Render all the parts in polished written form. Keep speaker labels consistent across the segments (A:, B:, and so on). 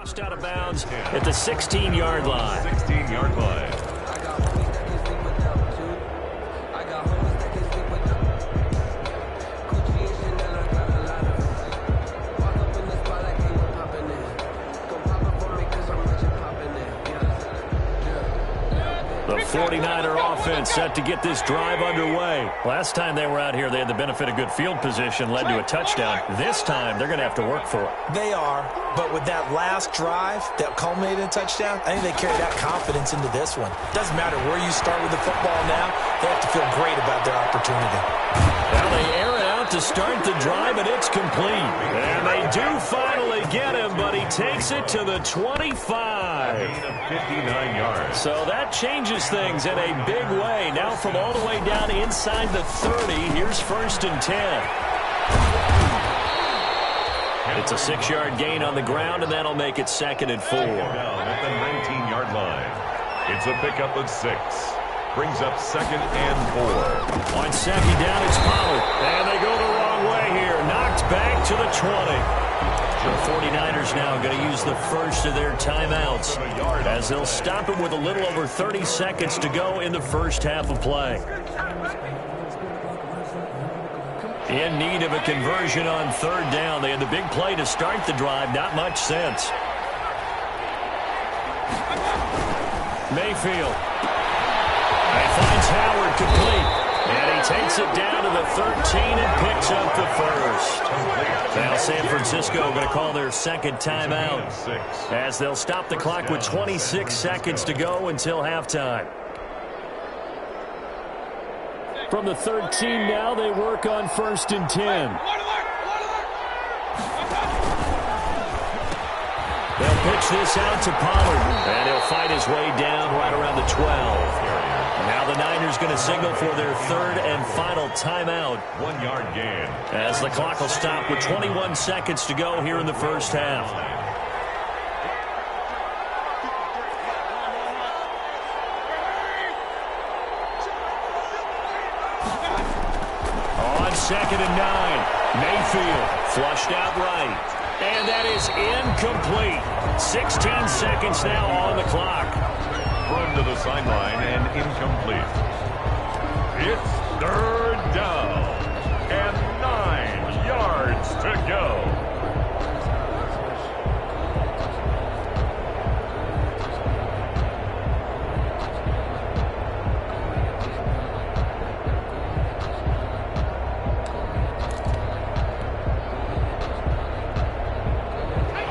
A: Crossed out of bounds at the 16-yard line.
B: 16-yard line.
A: The 49er offense set to get this drive underway. Last time they were out here, they had the benefit of good field position, led to a touchdown. This time, they're going to have to work for it.
C: They are, but with that last drive that culminated in a touchdown, I think they carry that confidence into this one. Doesn't matter where you start with the football now, they have to feel great about their opportunity.
A: Now they air it out to start the drive, and it's complete. And they do finally get him, but he takes it to the 25.
B: 59 yards.
A: So that changes things in a big way. Now from all the way down inside the 30, here's 1st and 10. It's a 6-yard gain on the ground, and that'll make it 2nd and 4.
B: Down at the 19-yard line. It's a pickup of 6. Brings up 2nd and 4.
A: On 2nd down, it's Pollard. And they go the wrong way here. Knocked back to the 20. The 49ers now going to use the first of their timeouts as they'll stop it with a little over 30 seconds to go in the first half of play. In need of a conversion on 3rd down. They had the big play to start the drive. Not much sense. Mayfield. He finds Howard complete. And he takes it down to the 13 and picks up the first. Now San Francisco going to call their 2nd timeout as they'll stop the clock with 26 seconds to go until halftime. From the 13 now, they work on 1st and 10. They'll pitch this out to Pollard, and he'll fight his way down right around the 12. Now the Niners going to signal for their 3rd and final timeout.
B: 1-yard gain.
A: As the clock will stop with 21 seconds to go here in the first half. On 2nd and 9, Mayfield flushed out right. And that is incomplete. 16 seconds now on the clock.
B: Run to the sideline and incomplete. It's 3rd down and 9 yards to go.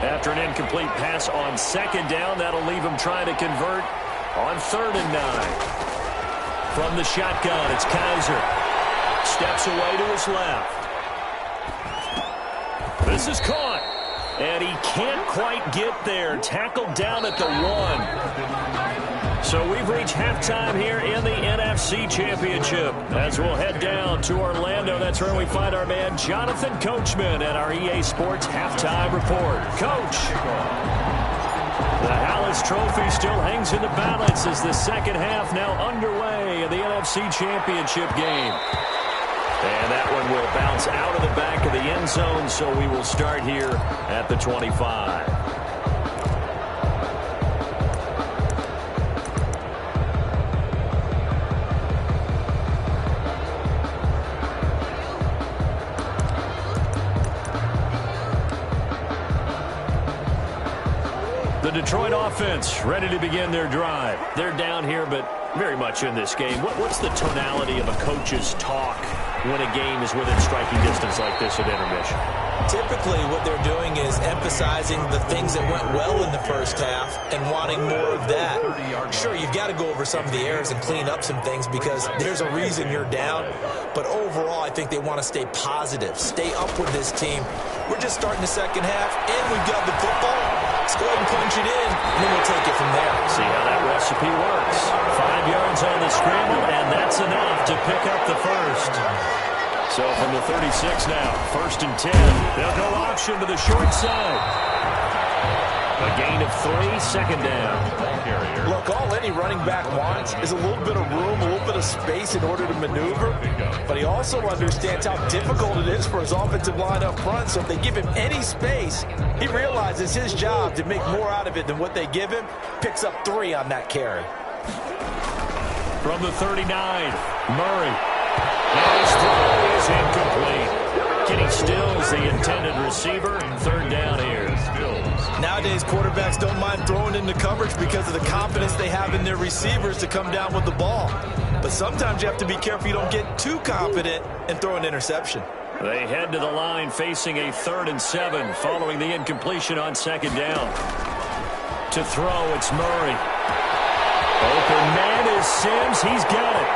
A: After an incomplete pass on 2nd down, that'll leave him trying to convert on 3rd and 9. From the shotgun, it's Kaiser. Steps away to his left. This is caught. And he can't quite get there. Tackled down at the 1. So we've reached halftime here in the NFC Championship. As we'll head down to Orlando, that's where we find our man Jonathan Coachman at our EA Sports Halftime Report. Coach, the Hallis Trophy still hangs in the balance as the second half now underway in the NFC Championship game. And that one will bounce out of the back of the end zone, so we will start here at the 25. The Detroit offense ready to begin their drive. They're down here, but very much in this game. What's the tonality of a coach's talk when a game is within striking distance like this at intermission?
C: Typically, what they're doing is emphasizing the things that went well in the first half and wanting more of that. Sure, you've got to go over some of the errors and clean up some things because there's a reason you're down. But overall, I think they want to stay positive, stay up with this team. We're just starting the second half, and we've got the football. Let's go ahead and punch it in, and then we'll take it from there.
A: See how that recipe works. 5 yards on the scramble, and that's enough to pick up the first. So from the 36 now, 1st and 10. They'll go option to the short side. A gain of 3, second down.
C: Look, all any running back wants is a little bit of room, a little bit of space in order to maneuver. But he also understands how difficult it is for his offensive line up front. So if they give him any space, he realizes his job to make more out of it than what they give him. Picks up 3 on that carry.
A: From the 39, Murray. And his throw is incomplete. Kenny Stills, the intended receiver, third down here.
C: Nowadays, quarterbacks don't mind throwing into coverage because of the confidence they have in their receivers to come down with the ball. But sometimes you have to be careful you don't get too confident and throw an interception.
A: They head to the line facing a 3rd and 7 following the incompletion on second down. To throw, it's Murray. Open man is Sims. He's got it.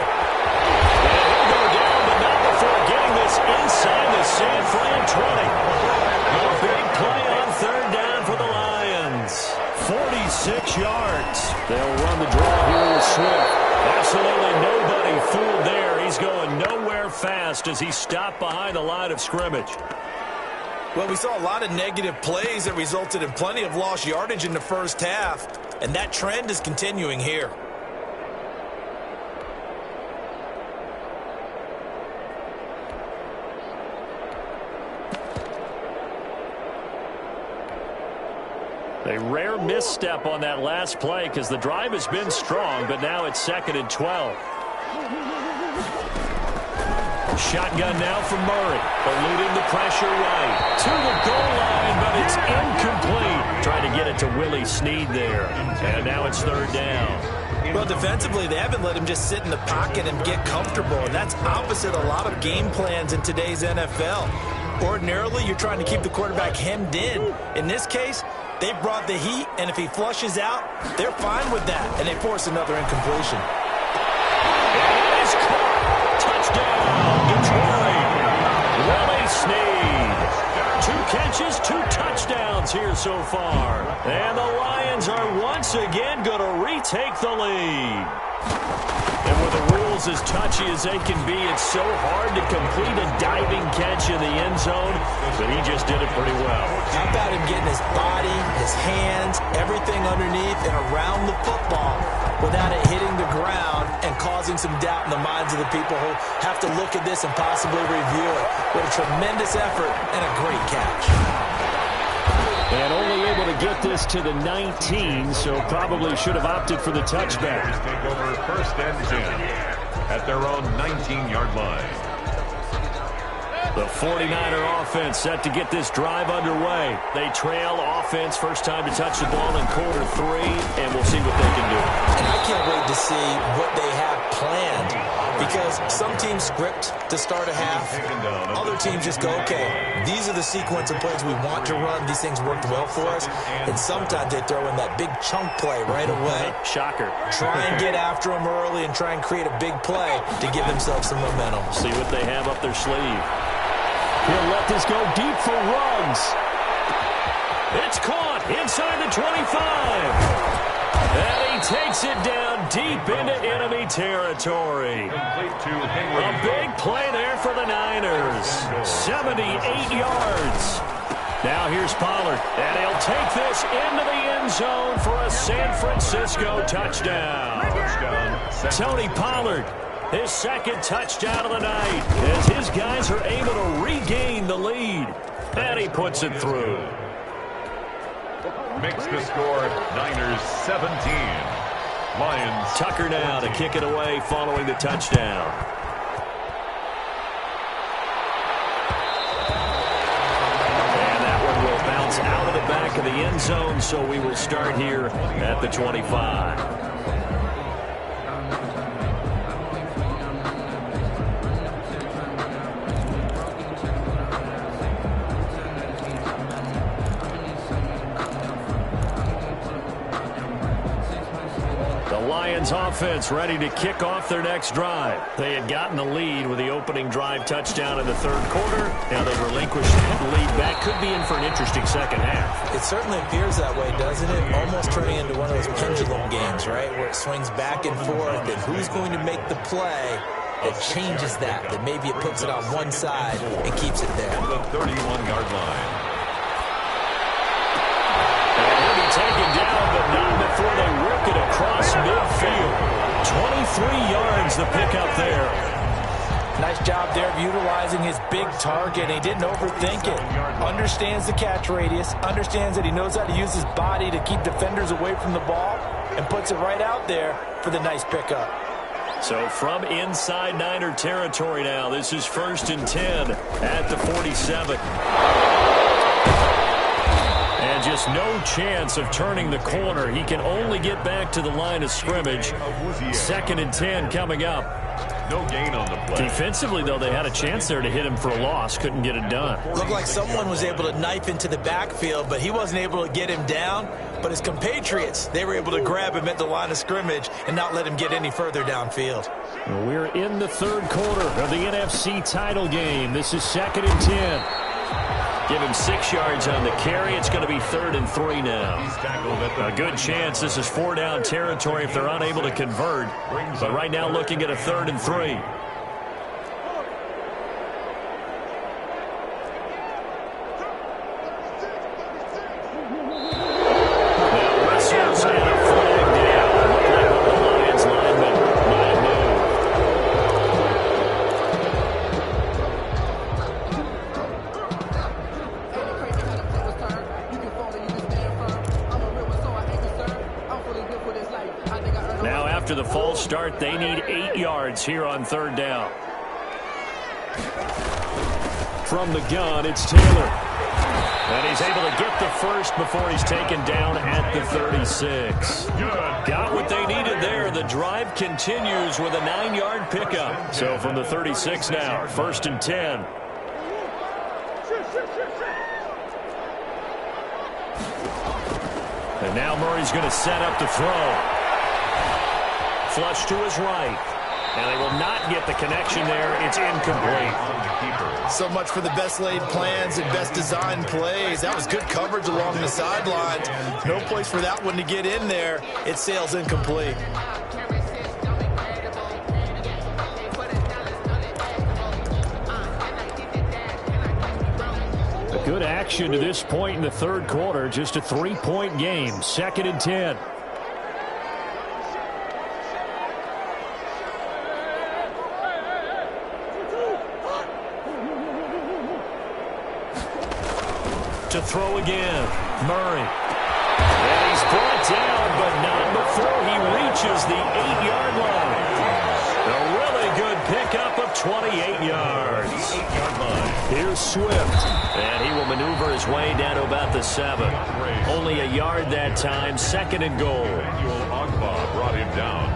A: And he'll go down, but not before getting this inside the San Fran 20. A big play on 3rd down for the Lions. 46 yards. They'll run the draw here with Swift. Absolutely nobody fooled there. He's going nowhere fast as he stopped behind the line of scrimmage.
C: Well, we saw a lot of negative plays that resulted in plenty of lost yardage in the first half, and that trend is continuing here.
A: A rare misstep on that last play because the drive has been strong, but now it's 2nd and 12. Shotgun now from Murray, eluding the pressure right. To the goal line, but it's incomplete. Trying to get it to Willie Snead there. And now it's 3rd down.
C: Well, defensively, they haven't let him just sit in the pocket and get comfortable, and that's opposite a lot of game plans in today's NFL. Ordinarily, you're trying to keep the quarterback hemmed in. In this case, they brought the heat, and if he flushes out, they're fine with that, and they force another incompletion.
A: It is caught. Touchdown, Detroit. Willie Snead. 2 catches, 2 touchdowns here so far. And the Lions are once again going to retake the lead. And with the rules as touchy as they can be, it's so hard to complete a diving catch in the end zone, but he just did it pretty well.
C: How about him getting his body, his hands, everything underneath and around the football without it hitting the ground and causing some doubt in the minds of the people who have to look at this and possibly review it. What a tremendous effort and a great catch.
A: And only able to get this to the 19, so probably should have opted for the touchback.
B: Take over 1st and 10 at their own 19-yard line.
A: The 49er offense set to get this drive underway. They trail offense, first time to touch the ball in quarter 3, and we'll see what they can do.
C: And I can't wait to see what they have planned, because some teams script to start a half. Other teams just go, okay, these are the sequence of plays we want to run. These things worked well for us. And sometimes they throw in that big chunk play right away.
A: Shocker.
C: Try and get after them early and try and create a big play to give themselves some momentum.
A: See what they have up their sleeve. He'll let this go deep for Ruggs. It's caught inside the 25. And he takes it down deep into enemy territory. A big play there for the Niners. 78 yards. Now here's Pollard, and he'll take this into the end zone for a San Francisco touchdown. Tony Pollard, his 2nd touchdown of the night, as his guys are able to regain the lead. And he puts it through.
B: Makes the score Niners 17. Lions.
A: Tucker now to kick it away following the touchdown. And that one will bounce out of the back of the end zone, so we will start here at the 25. Offense ready to kick off their next drive. They had gotten the lead with the opening drive touchdown in the 3rd quarter. Now they've relinquished that lead. That could be in for an interesting second half.
C: It certainly appears that way, doesn't it? Almost turning into one of those pendulum games, right, where it swings back and forth, and who's going to make the play that changes that maybe it puts it on one side and keeps it there.
B: The 31-yard line.
A: down, but not before they work it across midfield. 23 yards the pickup there.
C: Nice job there of utilizing his big target. He didn't overthink it. Understands the catch radius. Understands that he knows how to use his body to keep defenders away from the ball. And puts it right out there for the nice pickup.
A: So from inside Niner territory now, this is 1st and 10 at the 47. And just no chance of turning the corner. He can only get back to the line of scrimmage. 2nd and 10 coming up.
B: No gain on the play.
A: Defensively, though, they had a chance there to hit him for a loss. Couldn't get it done.
C: Looked like someone was able to knife into the backfield, but he wasn't able to get him down. But his compatriots, they were able to grab him at the line of scrimmage and not let him get any further downfield.
A: We're in the 3rd quarter of the NFC title game. This is 2nd and 10. Give him 6 yards on the carry. It's going to be 3rd and 3 now. A good chance this is 4-down territory if they're unable to convert. But right now looking at a 3rd and 3. Now Russell's in a flag down. Looked like one of the Lions linemen might have moved. Now after the false start, they need 8 yards here on 3rd down. From the gun, it's Taylor. And he's able to get the first before he's taken down at the 36. Got what they needed there. The drive continues with a 9-yard pickup. So from the 36 now, 1st and 10. And now Murray's going to set up to throw. Flush to his right. And they will not get the connection there. It's incomplete.
C: So much for the best laid plans and best designed plays. That was good coverage along the sidelines. No place for that one to get in there. It sails incomplete.
A: Good action to this point in the 3rd quarter. Just a 3-point game. 2nd and 10. To throw again. Murray. And he's brought down, but not before he reaches the 8-yard line. A really good pickup of 28 yards. Here's Swift. And he will maneuver his way down to about the 7. Only a yard that time. 2nd and goal.
B: Ogba brought him down.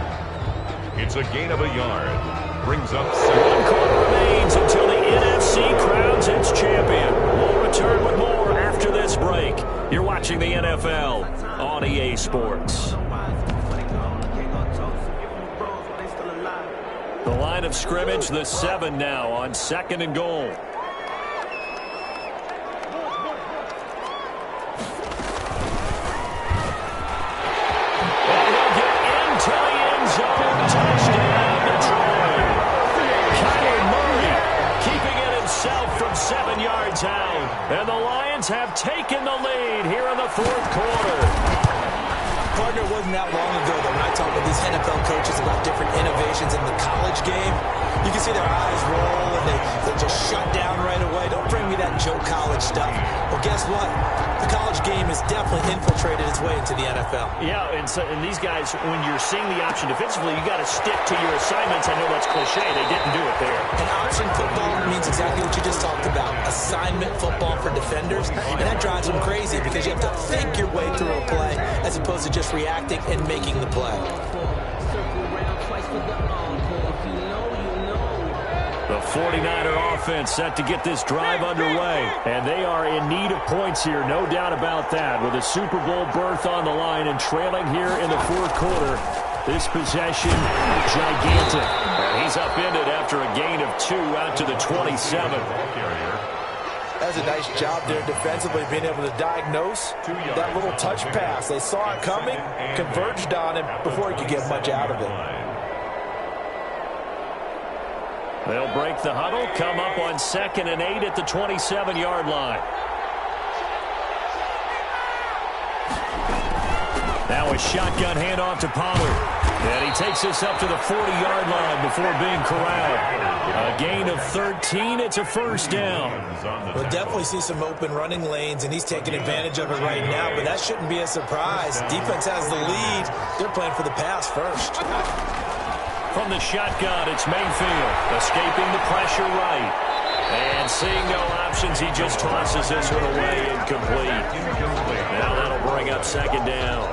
B: It's a gain of a yard. Brings up 7.
A: 1 quarter remains until the NFC crowns its champion. We'll return with more after this break. You're watching the NFL on EA Sports. The line of scrimmage, the 7 now on 2nd and goal. And he'll get into the end zone. Touchdown, Detroit. Kyler Murray keeping it himself from 7 yards out. And the Lions have taken the lead here in the 4th quarter.
C: Partner, it wasn't that long ago that when I talk with these NFL coaches about different innovations in the college game, you can see their eyes roll and they just shut down right away. Don't bring me that joke college stuff. Well, guess what? The college game has definitely infiltrated its way into the NFL.
A: Yeah, and these guys, when you're seeing the option defensively, you got to stick to your assignments. I know that's cliche. They didn't do it there.
C: And option football means exactly what you just talked about. Assignment football for defenders. And that drives them crazy because you have to think your way through a play as opposed to just reacting and making the play.
A: The 49er offense set to get this drive underway. And they are in need of points here, no doubt about that. With a Super Bowl berth on the line and trailing here in the 4th quarter. This possession, gigantic. And he's upended after a gain of 2 out to the 27.
C: That's a nice job there defensively, being able to diagnose that little touch pass. They saw it coming, converged on him before he could get much out of it.
A: They'll break the huddle, come up on 2nd and 8 at the 27-yard line. Now a shotgun handoff to Pollard. And he takes this up to the 40-yard line before being corralled. A gain of 13. It's a first down.
C: We'll definitely see some open running lanes, and he's taking advantage of it right now, but that shouldn't be a surprise. Defense has the lead. They're playing for the pass first.
A: From the shotgun, it's Mayfield, escaping the pressure right. And seeing no options, he just tosses this one away incomplete. Now that'll bring up second down.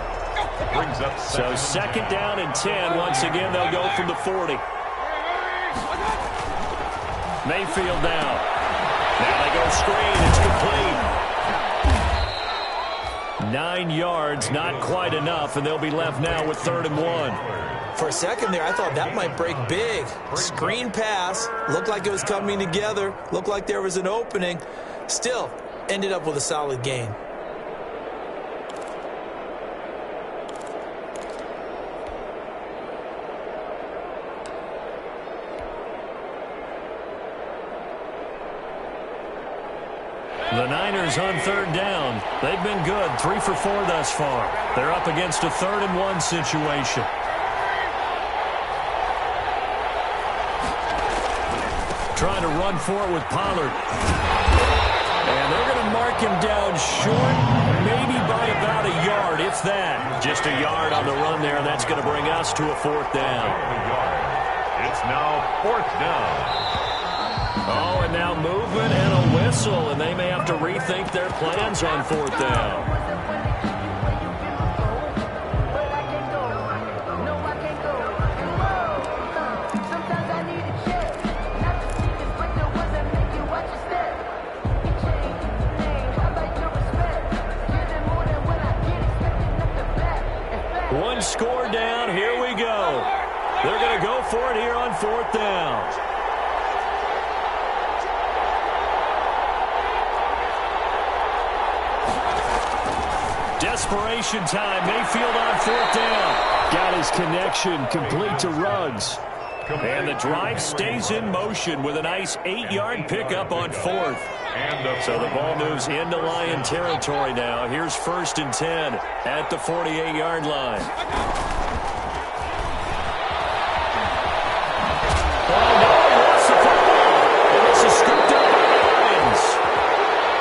A: So second down and 10. Once again, they'll go from the 40. Mayfield now. Now they go screen. It's complete. 9 yards, not quite enough, and they'll be left now with 3rd and 1.
C: For a second there, I thought that might break big. Screen pass. Looked like it was coming together. Looked like there was an opening. Still, ended up with a solid gain.
A: The Niners on 3rd down. They've been good, 3 for 4 thus far. They're up against a 3rd and 1 situation. Trying to run for it with Pollard. And they're going to mark him down short, maybe by about a yard, if that. Just a yard on the run there, and that's going to bring us to a 4th down.
B: It's now 4th down.
A: Oh, and now movement and a whistle, and they may have to rethink their plans on 4th down. One score down, here we go. They're going to go for it here on 4th down. Desperation time. Mayfield on 4th down. Got his connection complete to Ruggs. And the drive stays in motion with a nice 8-yard pickup on 4th. So the ball moves into Lion territory now. Here's 1st and 10 at the 48-yard line. Oh, no, he lost the football. And this is scooped up by the Lions.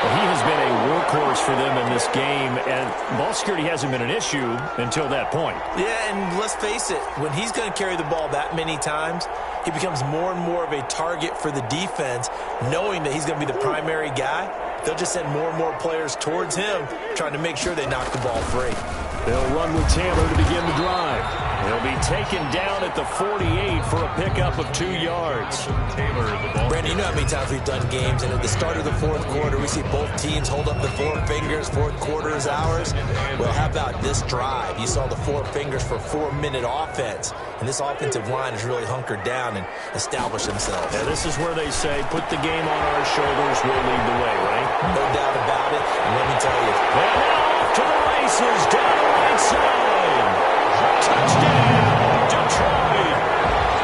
A: Well, he has been a workhorse for them in this game, and ball security hasn't been an issue until that point.
C: Yeah, and let's face it, when he's going to carry the ball that many times, he becomes more and more of a target for the defense, knowing that he's going to be the primary guy. They'll just send more and more players towards him, trying to make sure they knock the ball free.
A: They'll run with Taylor to begin the drive. He'll be taken down at the 48 for a pickup of 2 yards.
C: Brandon, you know how many times we've done games, and at the start of the 4th quarter, we see both teams hold up the 4 fingers. 4th quarter is ours. Well, how about this drive? You saw the 4 fingers for 4-minute offense, and this offensive line has really hunkered down and established themselves.
A: Yeah, this is where they say, put the game on our shoulders, we'll lead the way, right?
C: No doubt about it, and let me tell you.
A: And now off to the races, down the right side. Touchdown, Detroit.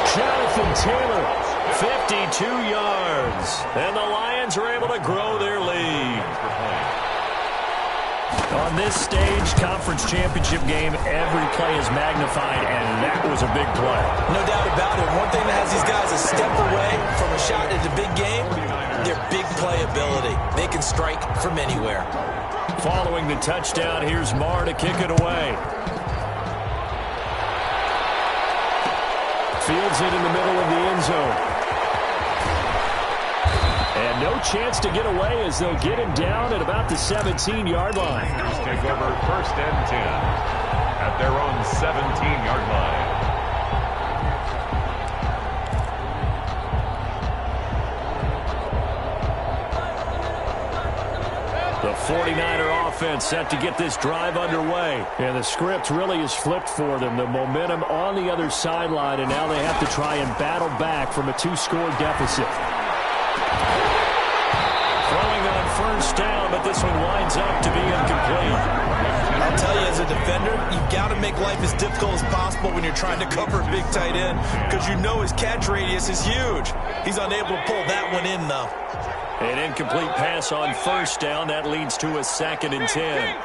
A: Jonathan Taylor, 52 yards. And the Lions are able to grow their lead. On this stage, conference championship game, every play is magnified, and that was a big play.
C: No doubt about it. One thing that has these guys a step away from a shot at the big game, their big play ability. They can strike from anywhere.
A: Following the touchdown, here's Marr to kick it away. Fields it in the middle of the end zone. And no chance to get away as they'll get him down at about the 17-yard line.
B: Here's take over 1st and 10 at their own 17-yard line.
A: The 49er offense set to get this drive underway. And the script really is flipped for them. The momentum on the other sideline, and now they have to try and battle back from a 2-score deficit. Throwing on 1st down, but this one winds up to be incomplete.
C: I'll tell you, as a defender, you've got to make life as difficult as possible when you're trying to cover a big tight end, because you know his catch radius is huge. He's unable to pull that one in, though.
A: An incomplete pass on 1st down. That leads to a 2nd and 10.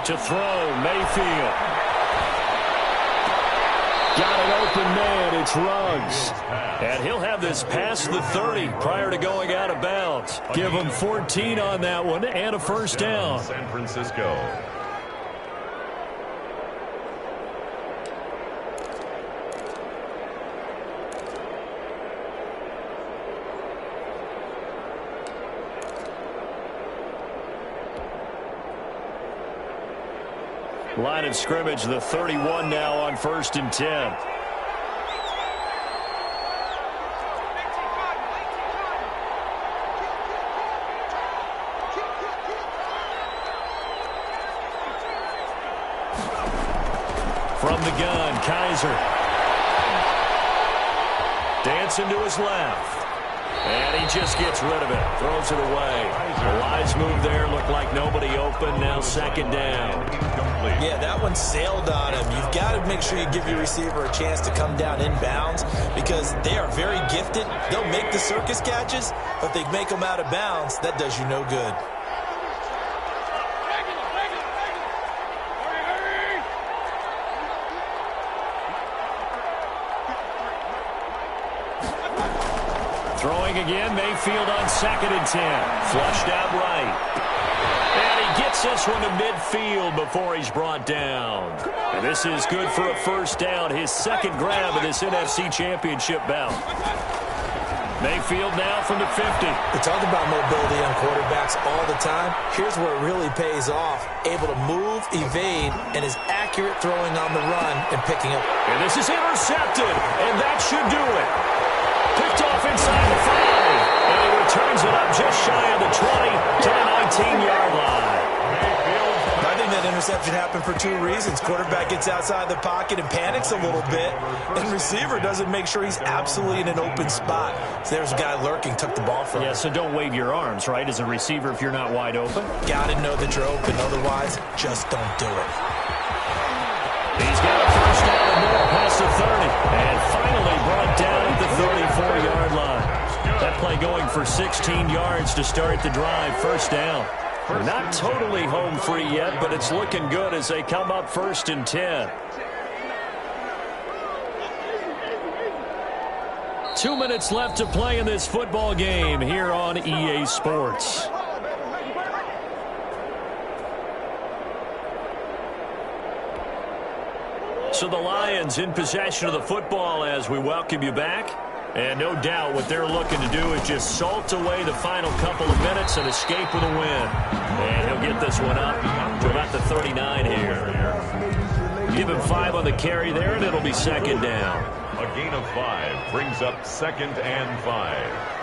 A: To throw, Mayfield. Got an open man, it's Ruggs. And he'll have this past the 30 prior to going out of bounds. Give him 14 on that one and a first down.
B: San Francisco.
A: Line of scrimmage, the 31 now on 1st and 10. From the gun, Kaiser. Dancing to his left. And he just gets rid of it. Throws it away. The wise move there. Looked like nobody open. Now 2nd down.
C: Yeah, that one sailed on him. You've got to make sure you give your receiver a chance to come down inbounds because they are very gifted. They'll make the circus catches, but they make them out of bounds. That does you no good.
A: Throwing again, Mayfield on 2nd and 10. Flushed out right. And he gets this one to midfield before he's brought down. And this is good for a first down. His 2nd grab of this NFC Championship bout. Mayfield now from the 50.
C: We talk about mobility on quarterbacks all the time. Here's where it really pays off. Able to move, evade, and is accurate throwing on the run and picking up.
A: And this is intercepted, and that should do it. Picked off inside the 5. And he returns it up just shy of the 20 to the 19-yard line.
C: I think that interception happened for 2 reasons. Quarterback gets outside the pocket and panics a little bit, and receiver doesn't make sure he's absolutely in an open spot. So there's a guy lurking, took the ball from him.
A: Yeah, so don't wave your arms, right, as a receiver if you're not wide open.
C: Got to know that you're open. Otherwise, just don't do it.
A: He's got a first down and more past the 30. And finally brought down at the 34-yard line. That play going for 16 yards to start the drive. First down. Not totally home free yet, but it's looking good as they come up 1st and 10. 2 minutes left to play in this football game here on EA Sports. So the Lions in possession of the football as we welcome you back. And no doubt what they're looking to do is just salt away the final couple of minutes and escape with a win. And he'll get this one up to about the 39 here. Give him 5 on the carry there, and it'll be 2nd down.
B: A gain of 5 brings up 2nd and 5.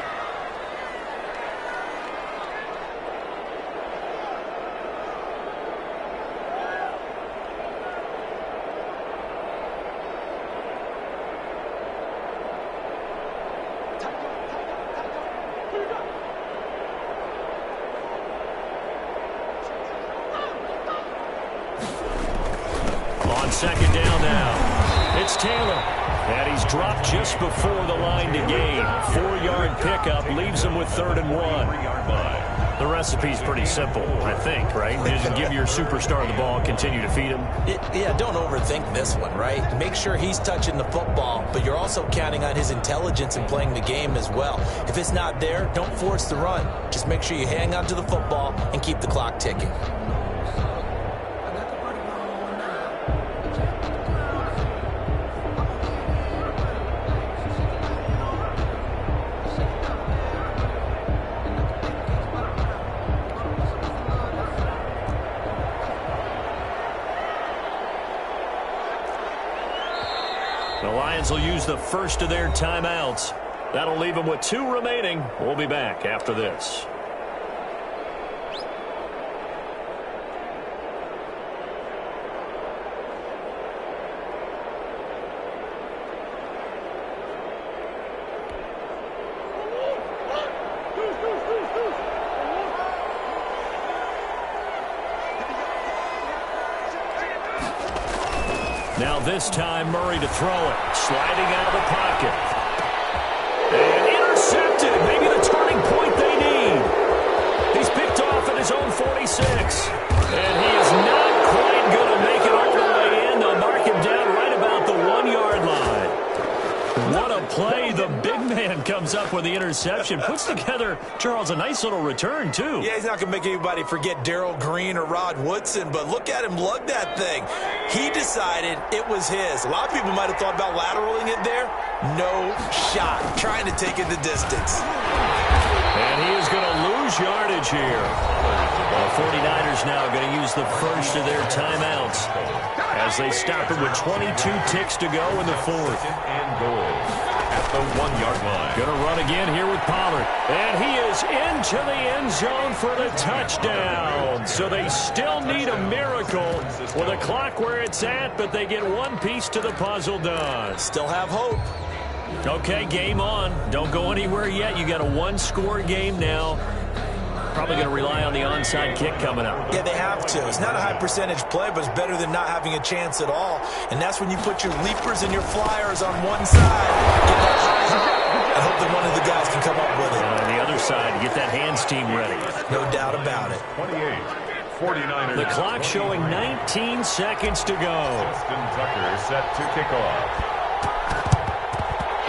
A: On 2nd down now, it's Taylor. And he's dropped just before the line to gain. 4-yard pickup leaves him with 3rd and 1. The recipe's pretty simple, I think, right? Just give your superstar the ball, continue to feed him.
C: Yeah, don't overthink this one, right? Make sure he's touching the football, but you're also counting on his intelligence in playing the game as well. If it's not there, don't force the run. Just make sure you hang on to the football and keep the clock ticking.
A: The Lions will use the first of their timeouts. That'll leave them with 2 remaining. We'll be back after this. Now this time, Murray to throw it. Sliding out of the pocket. And intercepted. Maybe the turning point they need. He's picked off at his own 46. And he is not comes up with the interception. Puts together, Charles, a nice little return, too.
C: Yeah, he's not going to make anybody forget Darrell Green or Rod Woodson, but look at him lug that thing. He decided it was his. A lot of people might have thought about lateraling it there. No shot. Trying to take it the distance.
A: And he is going to lose yardage here. The 49ers now going to use the first of their timeouts as they stop it with 22 ticks to go in the fourth.
B: And goal at the 1-yard line.
A: Going to run again here with Pollard. And he is into the end zone for the touchdown. So they still need a miracle with a clock where it's at, but they get one piece to the puzzle done.
C: Still have hope.
A: Okay, game on. Don't go anywhere yet. You got a one-score game now. Probably going to rely on the onside kick coming up.
C: Yeah, they have to. It's not a high-percentage play, but it's better than not having a chance at all. And that's when you put your leapers and your flyers on one side, get that high, and hope that one of the guys can come up with it.
A: On the other side, get that hands team ready.
C: No doubt about it.
B: 28, 49ers.
A: The clock showing 19 seconds to go.
B: Justin Tucker set to kick off.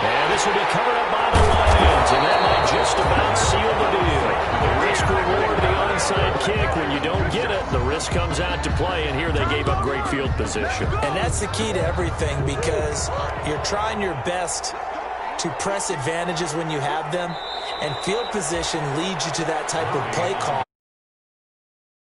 A: And this will be covered up by the Lions, and that might just about seal the deal. The risk reward of the onside kick. When you don't get it, the risk comes out to play, and here they gave up great field position.
C: And that's the key to everything, because you're trying your best to press advantages when you have them, and field position leads you to that type of play call.